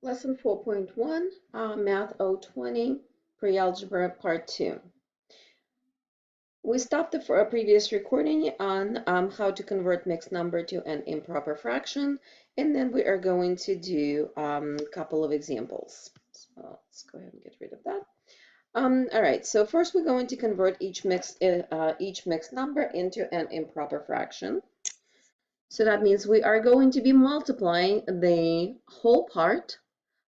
Lesson 4.1, Math 020, Pre-Algebra Part 2. We stopped the previous recording on how to convert mixed number to an improper fraction, and then we are going to do a couple of examples. So let's go ahead and get rid of that. All right, so first we're going to convert each mixed number into an improper fraction. So that means we are going to be multiplying the whole part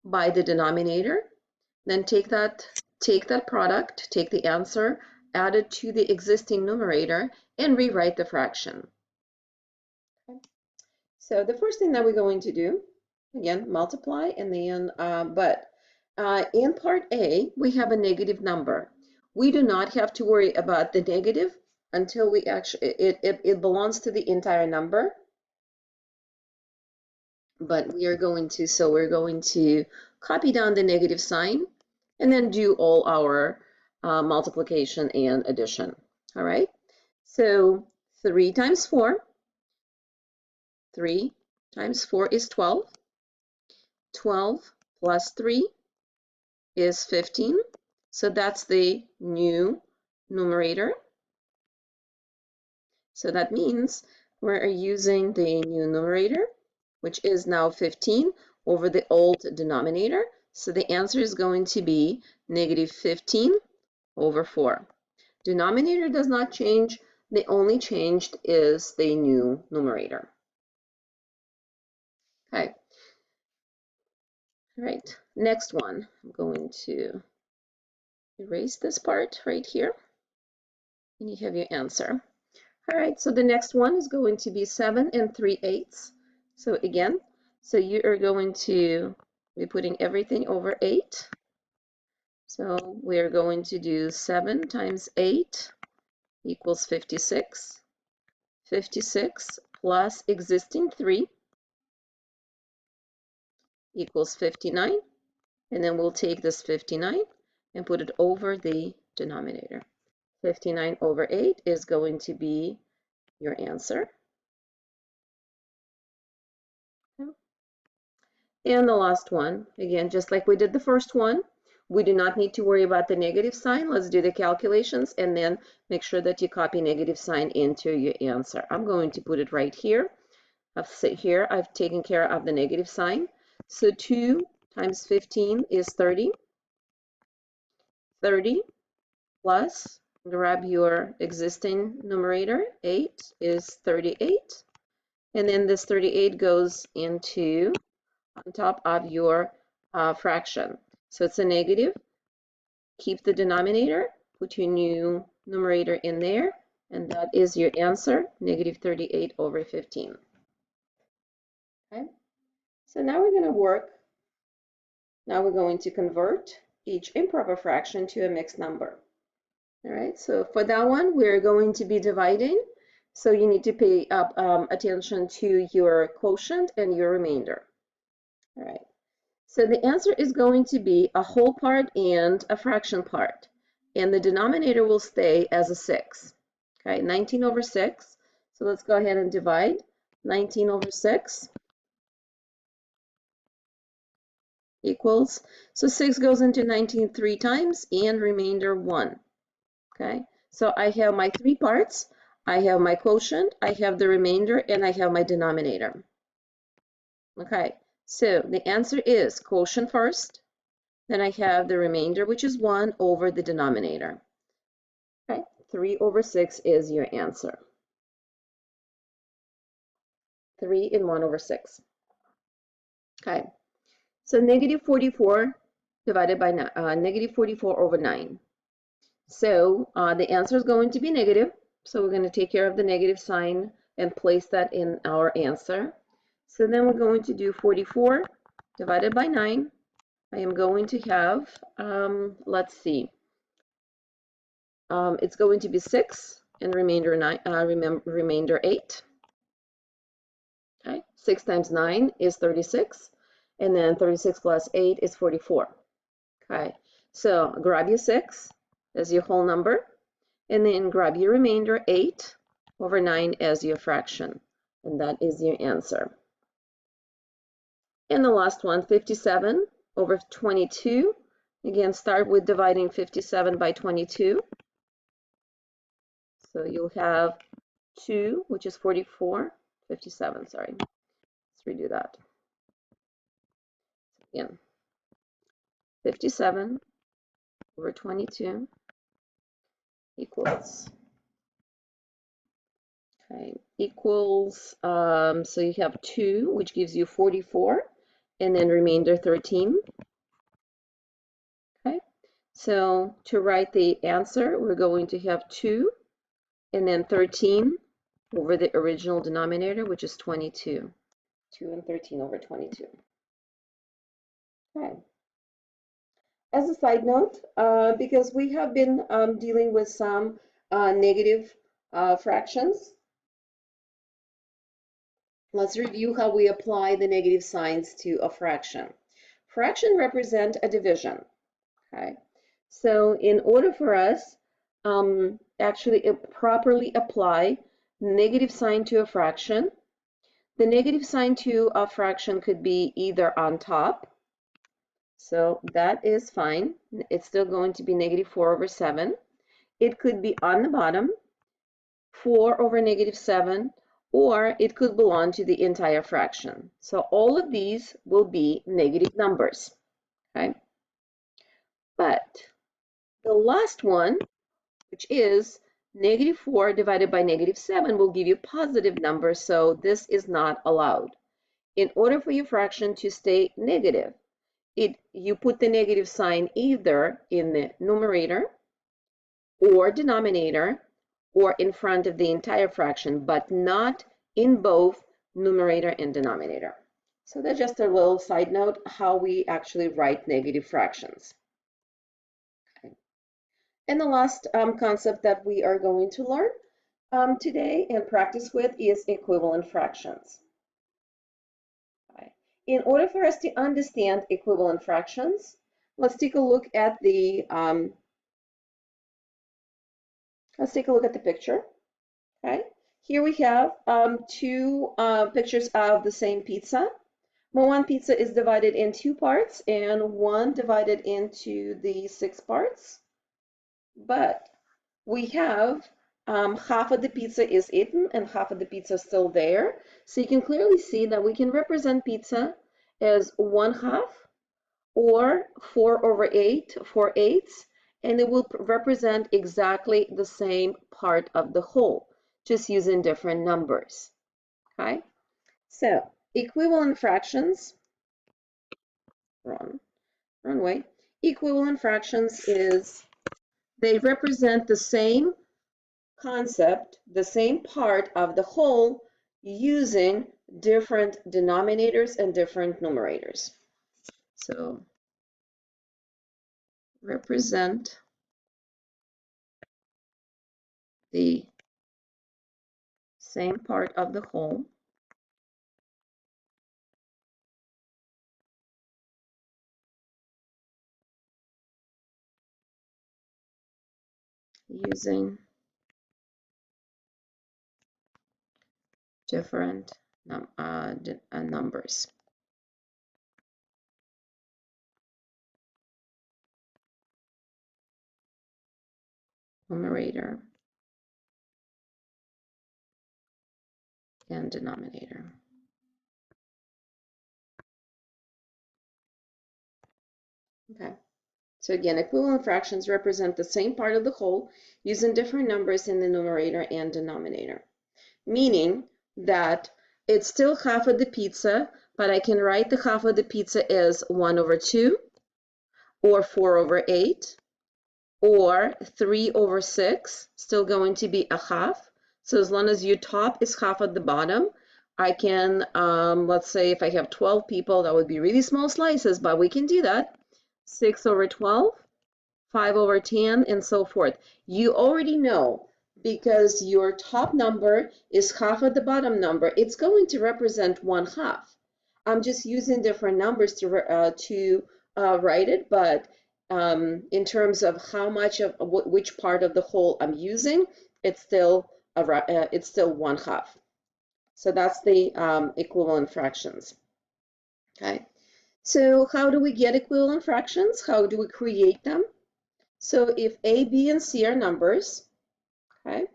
by the denominator, then take that product, take the answer, add it to the existing numerator, and rewrite the fraction. Okay. So the first thing that we're going to do, again, multiply, and then, in part A, we have a negative number. We do not have to worry about the negative until we actually, it belongs to the entire number. But we're going to copy down the negative sign and then do all our multiplication and addition. All right, so 3 times 4. 3 times 4 is 12. 12 plus 3 is 15. So that's the new numerator. So that means we're using the new numerator, which is now 15 over the old denominator. So the answer is going to be negative 15 over 4. Denominator does not change. The only changed is the new numerator. Okay. All right, next one. I'm going to erase this part right here. And you have your answer. All right, so the next one is going to be 7 3/8. So again, so you are going to be putting everything over 8. So we're going to do 7 times 8 equals 56. 56 plus existing 3 equals 59. And then we'll take this 59 and put it over the denominator. 59 over 8 is going to be your answer. And the last one, again, just like we did the first one, we do not need to worry about the negative sign. Let's do the calculations and then make sure that you copy negative sign into your answer. I'm going to put it right here. I've taken care of the negative sign. So 2 times 15 is 30. 30 plus, grab your existing numerator, 8 is 38. And then this 38 goes into on top of your fraction. So it's a negative. Keep the denominator, put your new numerator in there, and that is your answer, negative 38 over 15. Okay, so now we're going to convert each improper fraction to a mixed number. All right, so for that one, we're going to be dividing. So you need to pay attention to your quotient and your remainder. All right, so the answer is going to be a whole part and a fraction part. And the denominator will stay as a 6. Okay, 19 over 6. So let's go ahead and divide. 19 over 6 equals, so 6 goes into 19 3 times and remainder 1. Okay, so I have my 3 parts. I have my quotient, I have the remainder, and I have my denominator. Okay, so the answer is quotient first, then I have the remainder, which is 1 over the denominator. Okay, 3 over 6 is your answer. 3 and 1 over 6. Okay, so negative 44 divided by negative 44 over 9. So the answer is going to be negative. So we're going to take care of the negative sign and place that in our answer. So then we're going to do 44 divided by 9. I am going to have, let's see, it's going to be 6 and remainder 9. Remainder 8. Okay, 6 times 9 is 36, and then 36 plus 8 is 44. Okay, so grab your 6 as your whole number, and then grab your remainder 8 over 9 as your fraction, and that is your answer. And the last one, 57 over 22. Again, start with dividing 57 by 22. So you'll have 2, which is 44, 57, sorry. Let's redo that. Again, 57 over 22 equals, okay, equals, so you have 2, which gives you 44, and then remainder 13. Okay, so to write the answer, we're going to have 2 and then 13 over the original denominator, which is 22. 2 and 13 over 22. Okay. As a side note, because we have been dealing with some negative fractions, let's review how we apply the negative signs to a fraction. Fraction represent a division, okay? So in order for us actually properly apply negative sign to a fraction, the negative sign to a fraction could be either on top, so that is fine. It's still going to be negative 4 over 7. It could be on the bottom, 4 over negative 7, or it could belong to the entire fraction. So all of these will be negative numbers, okay? But the last one, which is negative 4 divided by negative 7, will give you positive numbers, so this is not allowed. In order for your fraction to stay negative, you put the negative sign either in the numerator or denominator or in front of the entire fraction, but not in both numerator and denominator. So that's just a little side note how we actually write negative fractions. Okay. And the last concept that we are going to learn today and practice with is equivalent fractions. In order for us to understand equivalent fractions, let's take a look at the picture. Okay, here we have two pictures of the same pizza. One pizza is divided in 2 parts and one divided into the 6 parts. But we have half of the pizza is eaten and half of the pizza is still there. So you can clearly see that we can represent pizza as 1/2 or 4 over 8, 4/8, and it will represent exactly the same part of the whole, just using different numbers. Okay, so equivalent fractions, wrong way. Equivalent fractions is they represent the same concept, the same part of the whole, using different denominators and different numerators. So represent the same part of the whole using different numbers. Numerator and denominator. Okay, so again, equivalent fractions represent the same part of the whole using different numbers in the numerator and denominator, meaning that it's still half of the pizza, but I can write the half of the pizza as 1 over 2 or 4 over 8 or 3 over 6, still going to be a half. So as long as your top is half of the bottom, I can, let's say if I have 12 people, that would be really small slices, but we can do that. 6 over 12, 5 over 10, and so forth. You already know, because your top number is half of the bottom number, it's going to represent 1/2. I'm just using different numbers to write it, but in terms of how much of which part of the whole I'm using, it's still 1/2. So that's the equivalent fractions. Okay, so how do we get equivalent fractions? How do we create them? So if A, B, and C are numbers, okay,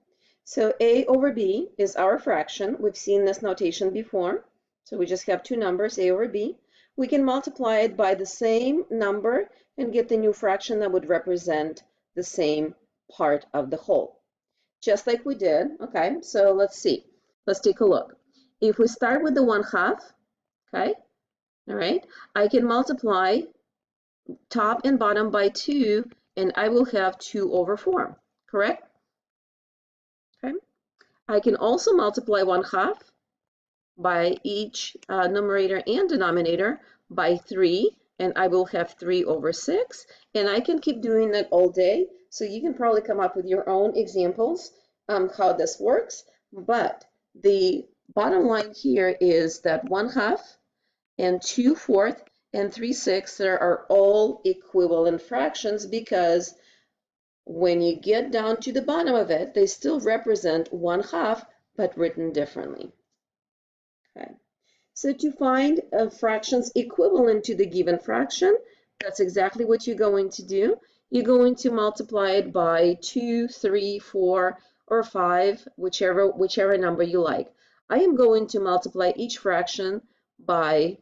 so A over B is our fraction. We've seen this notation before. So we just have two numbers, A over B. We can multiply it by the same number and get the new fraction that would represent the same part of the whole. Just like we did, okay, so let's see. Let's take a look. If we start with the 1/2, okay, all right, I can multiply top and bottom by 2, and I will have 2 over 4, correct? Okay. I can also multiply 1/2 by each numerator and denominator by 3, and I will have 3 over 6. And I can keep doing that all day. So you can probably come up with your own examples how this works. But the bottom line here is that 1/2 and 2/4 and 3/6 are all equivalent fractions, because when you get down to the bottom of it, they still represent 1/2, but written differently. Okay. So to find fractions equivalent to the given fraction, that's exactly what you're going to do. You're going to multiply it by 2, 3, 4, or 5, whichever number you like. I am going to multiply each fraction by,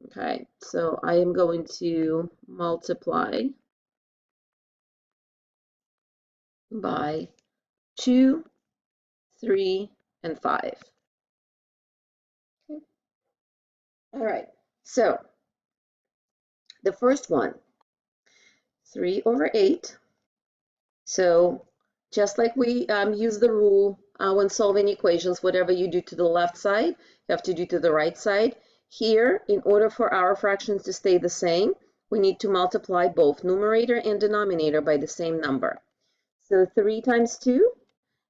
okay, so I am going to multiply by 2, 3, and 5. Okay. All right, so the first one, 3 over 8. So just like we use the rule when solving equations, whatever you do to the left side, you have to do to the right side. Here, in order for our fractions to stay the same, we need to multiply both numerator and denominator by the same number. So 3 times 2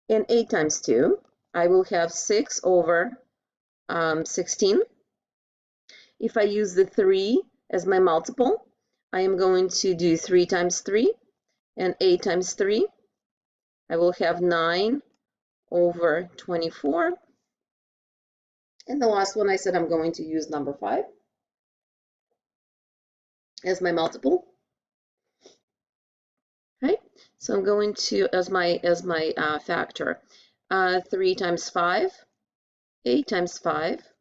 and 8 times 2, I will have 6 over 16. If I use the 3 as my multiple, I am going to do 3 times 3 and 8 times 3. I will have 9 over 24. And the last one, I said I'm going to use number 5 as my multiple. Okay, so I'm going to, as my factor, 3 times 5, 8 times 5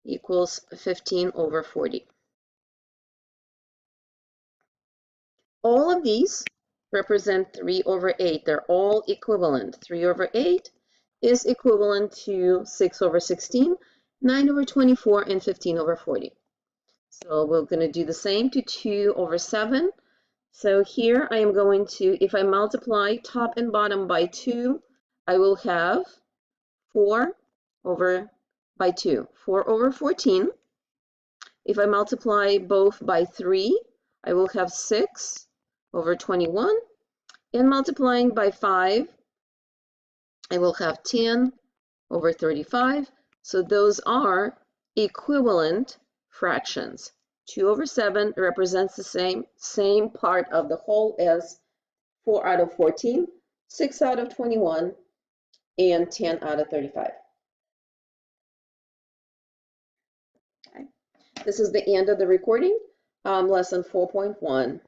equals 15 over 40. All of these represent 3 over 8. They're all equivalent. 3 over 8 is equivalent to 6 over 16, 9 over 24, and 15 over 40. So we're going to do the same to 2 over 7. So here I am going to, if I multiply top and bottom by 2, I will have 4 over by 2, 4 over 14. If I multiply both by 3, I will have 6 over 21. And multiplying by 5, I will have 10 over 35. So those are equivalent fractions. 2 over 7 represents the same part of the whole as 4 out of 14, 6 out of 21, and 10 out of 35. Okay. This is the end of the recording, lesson 4.1.